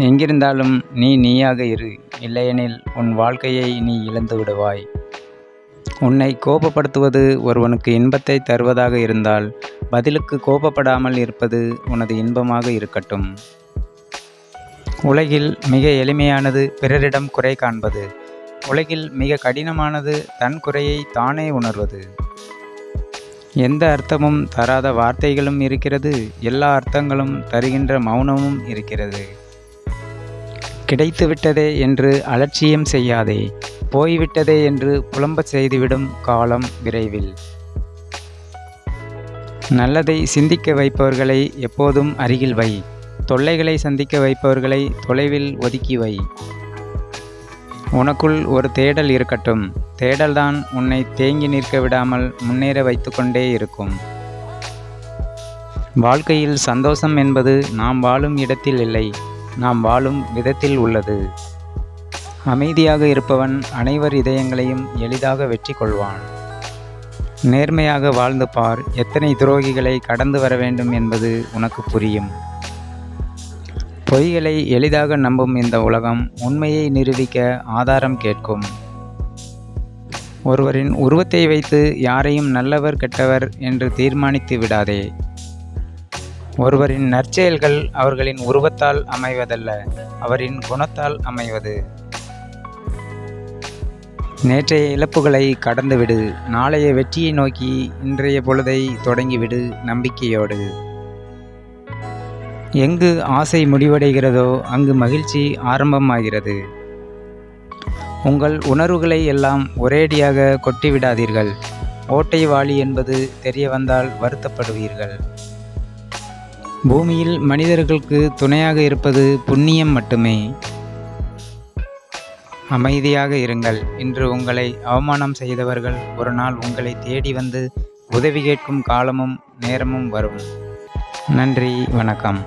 எங்கிருந்தாலும் நீ நீயாக இரு, இல்லையெனில் உன் வாழ்க்கையை நீ இழந்து விடுவாய். உன்னை கோபப்படுத்துவது ஒருவனுக்கு இன்பத்தை தருவதாக இருந்தால், பதிலுக்கு கோபப்படாமல் இருப்பது உனது இன்பமாக இருக்கட்டும். உலகில் மிக எளிமையானது பிறரிடம் குறை காண்பது. உலகில் மிக கடினமானது தன் குறையை தானே உணர்வது. எந்த அர்த்தமும் தராத வார்த்தைகளும் இருக்கிறது, எல்லா அர்த்தங்களும் தருகின்ற மௌனமும் இருக்கிறது. கிடைத்துவிட்டதே என்று அலட்சியம் செய்யாதே, போய்விட்டதே என்று புலம்பச் செய்துவிடும் காலம் விரைவில். நல்லதை சிந்திக்க வைப்பவர்களை எப்போதும் அருகில் வை, தொல்லைகளை சந்திக்க வைப்பவர்களை தொலைவில் ஒதுக்கி வை. உனக்குள் ஒரு தேடல் இருக்கட்டும், தேடல்தான் உன்னை தேங்கி நிற்க விடாமல் முன்னேற வைத்து கொண்டே இருக்கும். வாழ்க்கையில் சந்தோஷம் என்பது நாம் வாழும் இடத்தில் இல்லை, நாம் வாழும் விதத்தில் உள்ளது. அமைதியாக இருப்பவன் அனைவர் இதயங்களையும் எளிதாக வெற்றி கொள்வான். நேர்மையாக வாழ்ந்து பார், எத்தனை துரோகிகளை கடந்து வர வேண்டும் என்பது உனக்கு புரியும். பொய்களை எளிதாக நம்பும் இந்த உலகம் உண்மையை நிரூபிக்க ஆதாரம் கேட்கும். ஒருவரின் உருவத்தை வைத்து யாரையும் நல்லவர் கெட்டவர் என்று தீர்மானித்து விடாதே. ஒருவரின் நற்செயல்கள் அவர்களின் உருவத்தால் அமைவதல்ல, அவரின் குணத்தால் அமைவது. நேற்றைய இழப்புகளை கடந்துவிடு, நாளைய வெற்றியை நோக்கி இன்றைய பொழுதை தொடங்கிவிடு நம்பிக்கையோடு. எங்கு ஆசை முடிவடைகிறதோ அங்கு மகிழ்ச்சி ஆரம்பமாகிறது. உங்கள் உணர்வுகளை எல்லாம் ஒரேடியாக கொட்டிவிடாதீர்கள். ஓட்டை வாளி என்பது தெரிய வந்தால் வருத்தப்படுவீர்கள். பூமியில் மனிதர்களுக்கு துணையாக இருப்பது புண்ணியம் மட்டுமே. அமைதியாக இருங்கள். இன்று உங்களை அவமானம் செய்தவர்கள் ஒரு நாள் உங்களை தேடி வந்து உதவி கேட்கும் காலமும் நேரமும் வரும். நன்றி, வணக்கம்.